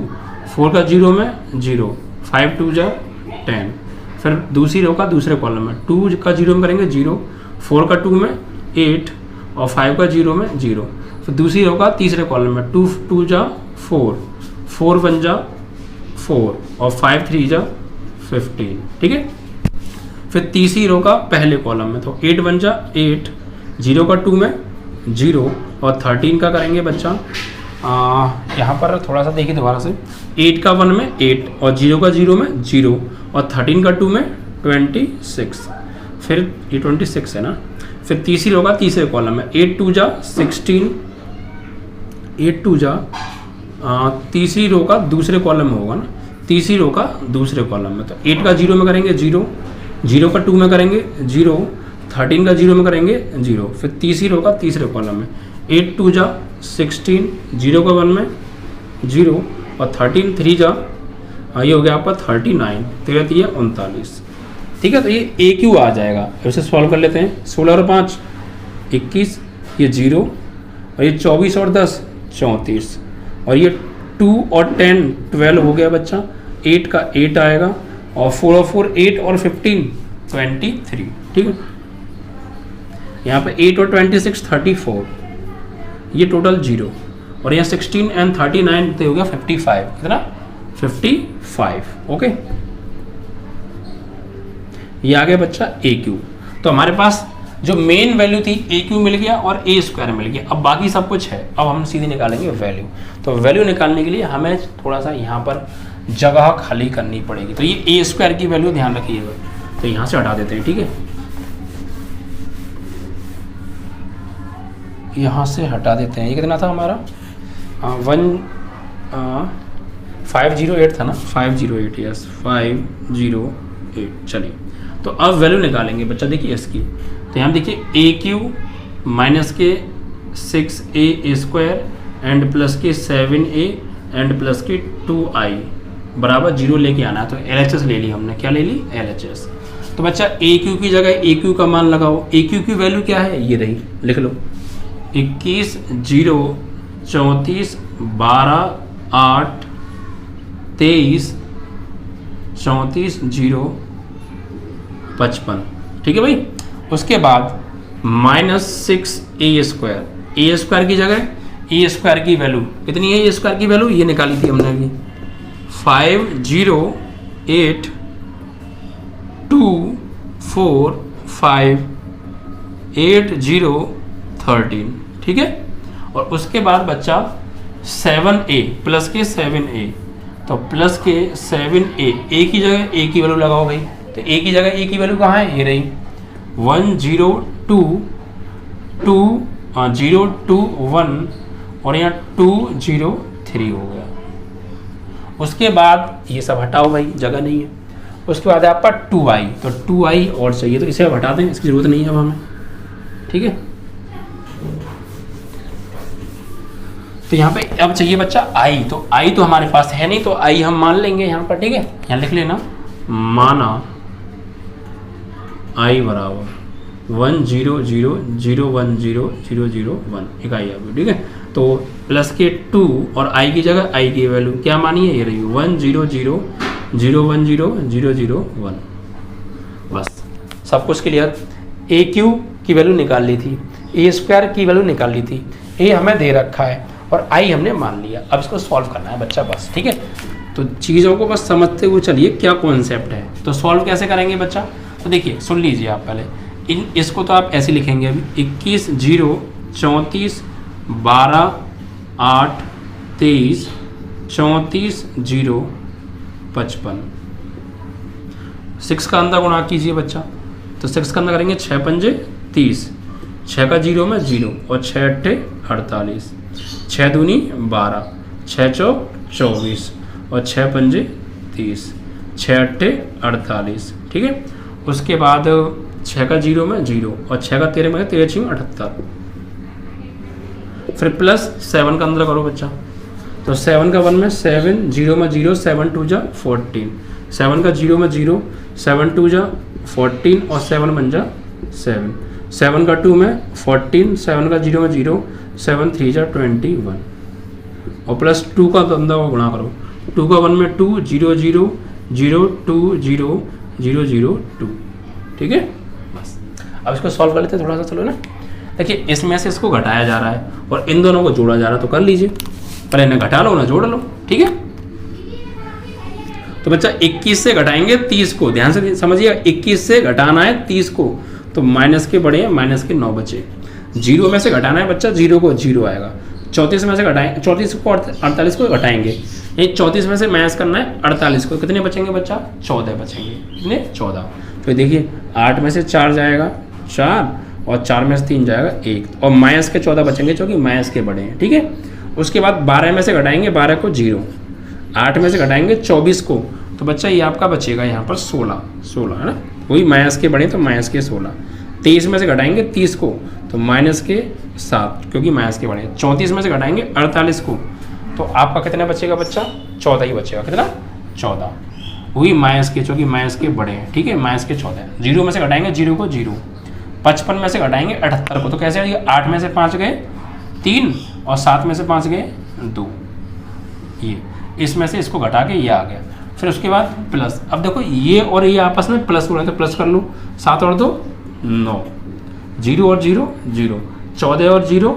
4 का 0 में 0, 5 2 जा 10, फिर दूसरी रो का दूसरे कॉलम में 2 का 0 में करेंगे 0, 4 का 2 में 8 और 5 का 0 में 0, फिर दूसरी रो का तीसरे कॉलम में 2 2 जा 4, 4 1 जा 4 और 5 3 जा 15। ठीक है, फिर तीसरी रो का पहले कॉलम में, तो 8 1 जा 8, 0 का 2 में 0 और 13 का करेंगे बच्चा, यहाँ पर थोड़ा सा देखिए दोबारा से, 8 का 1 में 8 और 0 का 0 में 0 और 13 का 2 में 26, फिर ये 26 है ना, फिर तीसरी रो का तीसरे कॉलम में 8 2 जा 16, 8 2 जा तीसरी रो का दूसरे कॉलम में होगा ना, तीसरी रो का दूसरे कॉलम में, तो 8 का 0 में करेंगे 0, 0 का 2 में करेंगे 0, 13 का 0 में करेंगे 0, फिर तीसरी रो का तीसरे कॉलम में 8 2 जा 16, 0 का 1 में 0 और 13 3 जा ये हो गया आपका 39, 13 3 39। ठीक है, तो ये ए क्यू आ जाएगा, इसे सॉल्व कर लेते हैं। 16 और 5 21, ये 0 और ये 24 और 10 34 और ये 2 और 10 12 हो गया बच्चा, 8 का 8 आएगा और 4 और 4 8 और 15 23। ठीक है, यहाँ पे 8 और 26 34, ये टोटल 0 और यहाँ 16 एंड 39 तो हो गया 55, कितना 55। ओके, ये आ गया बच्चा ए क्यू। तो हमारे पास जो मेन वैल्यू थी ए क्यू मिल गया और ए स्क्वायर मिल गया, अब बाकी सब कुछ है, अब हम सीधे निकालेंगे वैल्यू। तो वैल्यू निकालने के लिए हमें थोड़ा सा यहाँ पर जगह खाली करनी पड़ेगी, तो ये ए स्क्वायर की वैल्यू ध्यान रखिएगा, तो यहाँ से हटा देते हैं। ठीक है, यहाँ से हटा देते हैं, ये कितना था हमारा 508 था ना, 508, यस 508। चलिए, तो अब वैल्यू निकालेंगे बच्चा, देखिए इसकी, तो यहाँ देखिए ए क्यू माइनस के 6a स्क्वायर एंड प्लस के 7a एंड प्लस के 2i बराबर 0 लेके आना है। तो LHS ले ली हमने, क्या ले ली LHS। तो बच्चा ए क्यू की जगह ए क्यू का मान लगाओ, ए क्यू की वैल्यू क्या है, ये रही, लिख लो 21 0 34 12 8 23 34 0 55। ठीक है भाई, उसके बाद -6a स्क्वायर, ए स्क्वायर की जगह ए स्क्वायर की वैल्यू कितनी है, ए स्क्वायर की वैल्यू ये निकाली थी हमने अभी 50 8 2 4 5 8 0 13, ठीक है। और उसके बाद बच्चा 7a प्लस के 7a, तो प्लस के 7a, ए की जगह ए की वैल्यू लगाओ भाई, तो ए की जगह ए की वैल्यू कहाँ है, ये रही 102 2 0 2 1 और यहाँ 203 हो गया। उसके बाद ये सब हटाओ भाई, जगह नहीं है। उसके बाद है आपका 2i, तो 2i और चाहिए, तो इसे अब हटा दें, इसकी ज़रूरत नहीं है अब हमें, ठीक है। तो यहाँ पे अब चाहिए बच्चा i, तो i तो हमारे पास है नहीं, तो i हम मान लेंगे यहाँ पर, ठीक है। यहाँ लिख लेना, माना i बराबर 1 0 0 0 1 0 0 0 1 इकाई आ गई, ठीक है। तो प्लस के 2 और i की जगह i की वैल्यू क्या मानी है, ये रही 1 0 0 0 1 0 0 0 1। बस सब कुछ क्लियर। ए क्यू की वैल्यू निकाल ली थी, ए स्क्वायर की वैल्यू निकाल ली थी, ए हमें दे रखा है और आई हमने मान लिया। अब इसको सॉल्व करना है बच्चा, बस, ठीक है। तो चीज़ों को बस समझते हुए चलिए क्या कॉन्सेप्ट है। तो सॉल्व कैसे करेंगे बच्चा, तो देखिए सुन लीजिए आप पहले, इसको तो आप ऐसे लिखेंगे अभी 21 0 34 12 8 23 34 0 55। 6 का अंदर गुणा कीजिए बच्चा, तो 6 का अंदर करेंगे 6 पंजे 30, 6 का 0 में 0 और 6 अट्ठे 48, 6 दूनी 12, 6 चौक 24 और 6 पंजे 30, 6 अट्ठे 48, ठीक है। उसके बाद 6 का 0 में 0 और 6 का 13 में 13 6 78, फिर प्लस 7 का अंदर करो बच्चा, तो 7 का 1 में 7, 0 में 0, 7 2 जा 14, 7 का 0 में 0, 7 2 जा 14 और 7 बन जा 7, 7 का 2 में 14, 7 का 0 में 0, 7 3 जा 21 और प्लस 2 का अंदर को गुणा करो, 2 का 1 में 2, 0 0 0 2 0 0 0 2, ठीक है। बस अब इसको सॉल्व कर लेते हैं थोड़ा सा, चलो ना। देखिए इसमें से इसको घटाया जा रहा है और इन दोनों को जोड़ा जा रहा है, तो कर लीजिए, पहले इन्हें घटा लो ना जोड़ लो, ठीक है। तो बच्चा 21 से घटाएंगे 30 को, ध्यान से समझिएगा, 21 से घटाना है 30 को, तो माइनस के बड़े हैं, माइनस के 9 बचे। 0 में से घटाना है बच्चा 0 को, 0 आएगा। 34 में से घटाएंगे, 34 को 48 को घटाएंगे, ये 34 में से माइनस करना है 48 को, कितने बचेंगे बच्चा, 14 बचेंगे, कितने 14। तो देखिए 8 में से 4 जाएगा 4 और 4 में से 3 जाएगा 1 और माइनस के 14 बचेंगे जो कि माइनस के बड़े हैं, ठीक है। उसके बाद 12 में से घटाएंगे 12 को 0, 8 में से घटाएंगे 24 को, तो बच्चा ये आपका बचेगा यहाँ पर 16 है ना, वही माइनस के बड़े तो माइनस के 16। 23 में से घटाएंगे 30 को, तो माइनस के 7 क्योंकि माइनस के बड़े हैं। 34 में से घटाएंगे 48 को, तो आपका कितना बचेगा बच्चा, 14 ही बचेगा, कितना 14, वही माइनस के जो कि माइनस के बड़े हैं, ठीक है, माइनस के 14। 0 में से घटाएंगे 0 को 0, 55 में से घटाएंगे 78 को, तो कैसे आएगा, 8 में से 5 गए 3 और 7 में से 5 गए 2, ये इसमें से इसको घटा के ये आ गया। फिर उसके बाद प्लस, अब देखो ये और ये आपस में प्लस हो रहे हैं, तो प्लस कर लो, 7 और 2 9, 0 और 0 0, 14 और 0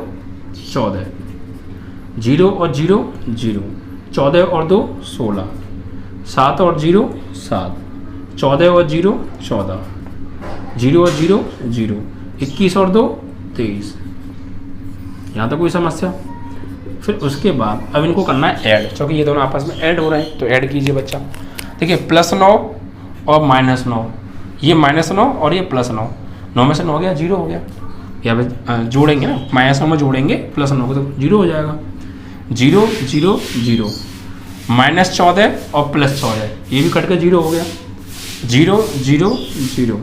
14, 0 और 0 0, 14 और 2 16, 7 और 0 7, 14 और 0 14, 0 और 0 0, 21 और 2 23। यहाँ तक कोई समस्या। फिर उसके बाद अब इनको करना है ऐड, क्योंकि ये दोनों आपस में ऐड हो रहे हैं, तो ऐड कीजिए बच्चा। देखिए +9 और -9, ये -9 और ये +9, 9 में से 9 गया 0 हो गया, या जोड़ेंगे ना, -9 में जोड़ेंगे +9 को, तो 0 हो जाएगा। 0 0 0, -14 और +14, ये भी कट के 0 हो गया। 0 0 0,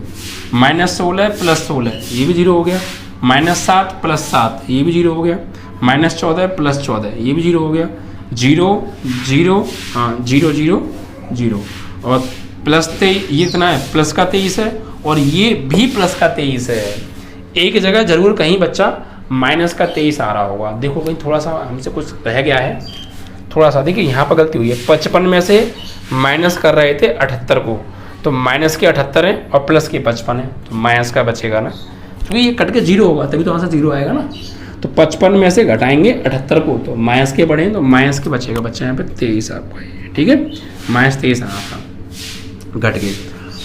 -16 +16, ये भी 0 हो गया। -7 +7, ये भी 0 हो गया। -14 +14, ये भी 0 हो गया। 0 0 0 0 0 और +23, ये इतना है, प्लस का 23 है और ये भी प्लस का 23 है। एक जगह जरूर कहीं बच्चा माइनस का 23 आ रहा होगा, देखो कहीं थोड़ा सा हमसे कुछ रह गया है, थोड़ा सा देखिए यहाँ पर गलती हुई है। 55 में से माइनस कर रहे थे 78 को, तो माइनस के 78 है और प्लस के 55 है, तो माइनस का बचेगा ना, क्योंकि ये कट के 0 होगा तभी तो वहाँ से 0 आएगा ना। तो 55 में से घटाएंगे 78 को, तो माइनस के बढ़े तो माइनस के बचेगा बच्चा यहाँ पे 23 आपका, ठीक है, -23 है आपका। घट गए,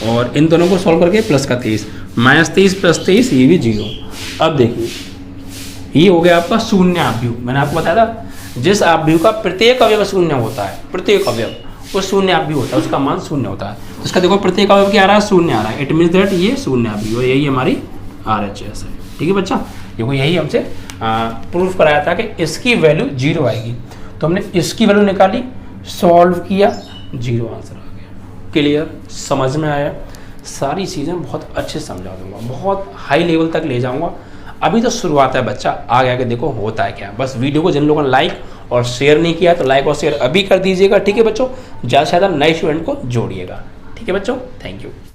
और इन दोनों को सॉल्व करके प्लस का 23, -23 + 23 ये भी 0। अब देखिए ये हो गया आपका शून्य आव्यूह। मैंने आपको बताया था जिस आव्यूह का प्रत्येक अवयव शून्य होता है, प्रत्येक अवयव वो शून्य आव्यूह होता है, उसका मान शून्य होता है। तो इसका देखो प्रत्येक अवयव क्या आ रहा है, शून्य आ रहा है। इट मीन्स दैट ये शून्य आव्यूह है, यही हमारी RHS है। ठीक है बच्चा, देखो यही हमसे प्रूफ कराया था कि इसकी वैल्यू 0 आएगी। तो हमने इसकी वैल्यू निकाली, सॉल्व किया, 0 आंसर आ गया। क्लियर, समझ में आया? सारी चीज़ें बहुत अच्छे से समझा दूंगा, बहुत हाई लेवल तक ले जाऊंगा। अभी तो शुरुआत है बच्चा, आगे आगे देखो होता है क्या। बस वीडियो को जिन लोगों ने लाइक और शेयर नहीं किया तो लाइक और शेयर अभी कर दीजिएगा। ठीक है बच्चों, ज़्यादा से ज़्यादा नए स्टूडेंट को जोड़िएगा। ठीक है बच्चों, थैंक यू।